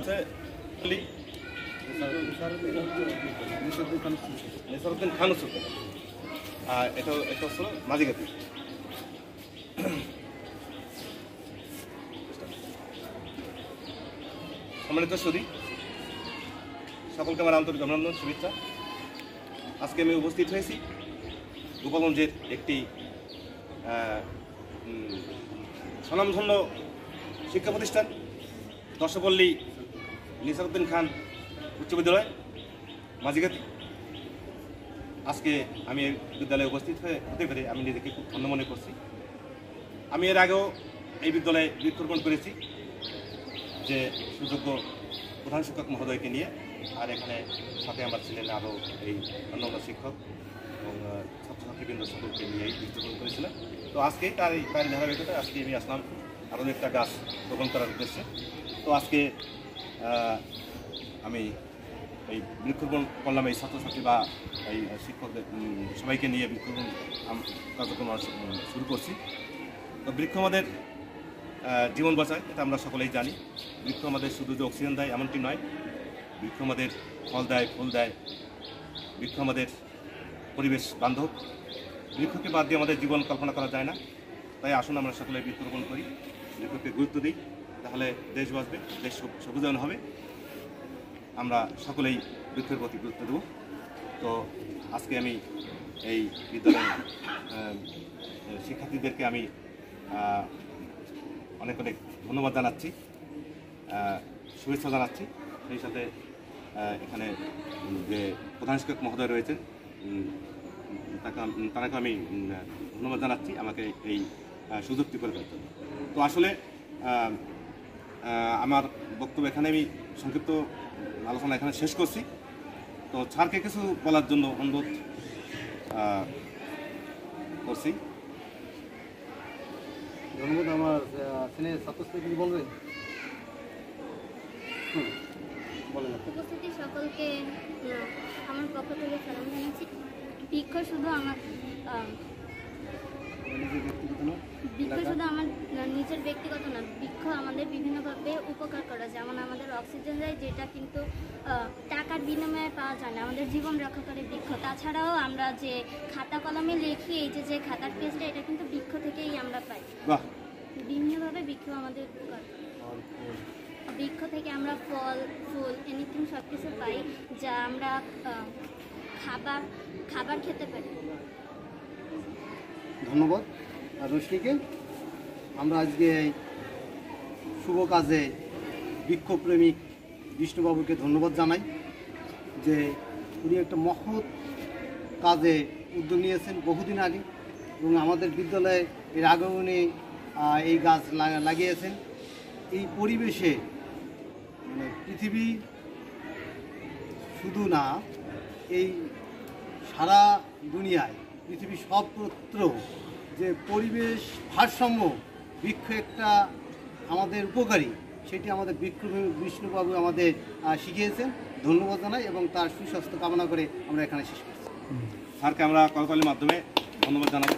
হচ্ছে নেসারউদ্দিন খান সুলতান, আর এটা হচ্ছে মাঝিগাতি। সম্মানিত সুধী, সকলকে আমার আন্তরিক অভিনন্দন, শুভেচ্ছা। আজকে আমি উপস্থিত হয়েছি গোপালগঞ্জের একটি স্বনামধন্য শিক্ষা প্রতিষ্ঠান দর্শপল্লী নেসারউদ্দিন খান উচ্চ বিদ্যালয় মাঝিগাতি। আজকে আমি এই বিদ্যালয়ে উপস্থিত হতে পেরে আমি নিজেকে খুব ধন্য মনে করছি। আমি এর আগেও এই বিদ্যালয়ে বৃক্ষরোপণ করেছি, যে সুযোগ্য প্রধান শিক্ষক মহোদয়কে নিয়ে, আর এখানে সাথে আমার ছিলেন আরও এই অন্যান্য শিক্ষক এবং ছাত্রছাত্রীবৃন্দ সকলকে নিয়ে বৃক্ষরোপণ করেছিলাম। তো আজকে তারই ধারাবাহিকতায় আজকে আমি আসলাম আরও একটা গাছ রোপণ করার উদ্দেশ্যে। তো আজকে আমি এই বৃক্ষরোপণ করলাম, এই ছাত্রছাত্রী বা এই শিক্ষকদের সবাইকে নিয়ে বৃক্ষরোপণ কার্যক্রম শুরু করছি। তো বৃক্ষ আমাদের জীবন বাঁচায়, এটা আমরা সকলেই জানি। বৃক্ষ আমাদের শুধু যে অক্সিজেন দেয় এমনটি নয়, বৃক্ষ আমাদের ফল দেয়, ফুল দেয়। বৃক্ষ আমাদের পরিবেশ বান্ধব। বৃক্ষকে বাদ দিয়ে আমাদের জীবন কল্পনা করা যায় না। তাই আসুন আমরা সকলে বৃক্ষরোপণ করি, বৃক্ষকে গুরুত্ব দিই, তাহলে দেশ বাঁচবে, দেশ সবুজায়ন হবে। আমরা সকলেই বৃক্ষের প্রতি গুরুত্ব দেব। তো আজকে আমি এই বিদ্যালয়ের শিক্ষার্থীদেরকে আমি অনেক অনেক ধন্যবাদ জানাচ্ছি, শুভেচ্ছা জানাচ্ছি। সেই সাথে এখানে যে প্রধান শিক্ষক মহোদয় রয়েছেন তাকে আমি ধন্যবাদ জানাচ্ছি আমাকে এই সুযোগটি করে দেওয়ার জন্য। তো আসলে আমার বক্তব্য এখানে আমি সংক্ষিপ্ত আলোচনা এখানে শেষ করছি। তো স্যারকে কিছু বলার জন্য অনুরোধ করছি। ধন্যবাদ। আমার শ্রেণীর ছাত্রছাত্রী বলবেন? উপস্থিতি সকলকে আমার পক্ষ থেকে সালাম জানাচ্ছি। বৃক্ষ শুধু আমার নিজের ব্যক্তিগত না, বৃক্ষ আমাদের বিভিন্নভাবে উপকার করে। যেমন আমাদের অক্সিজেন দেয়, যেটা কিন্তু টাকার বিনিময়ে পাওয়া যায় না। আমাদের জীবন রক্ষা করে বৃক্ষ। তাছাড়াও আমরা যে খাতা কলমে লিখি, এই যে খাতার পেজটা, এটা কিন্তু বৃক্ষ থেকেই আমরা পাই। বিভিন্নভাবে বৃক্ষ আমাদের উপকার। বৃক্ষ থেকে আমরা ফল, ফুল, এনিথিং সব কিছু পাই, যা আমরা খাবার খেতে পারি। ধন্যবাদ রশ্মিকে। আমরা আজকে শুভ কাজে বৃক্ষপ্রেমিক বিষ্ণুবাবুকে ধন্যবাদ জানাই, যে উনি একটা মহৎ কাজে উদ্যোগ নিয়েছেন বহুদিন আগে, এবং আমাদের বিদ্যালয়ে এর আগেও উনি এই গাছ লাগিয়েছেন। এই পরিবেশে মানে পৃথিবী শুধু না, এই সারা দুনিয়ায় পৃথিবী সর্বত্র যে পরিবেশ ভারসাম্য বৃক্ষ একটা আমাদের উপকারী, সেটি আমাদের বিষ্ণুবাবু আমাদের শিখিয়েছেন। ধন্যবাদ জানাই এবং তার সুস্বাস্থ্য কামনা করে আমরা এখানে শেষ করছি। স্যারকে আমরা করতালির মাধ্যমে ধন্যবাদ জানাবো।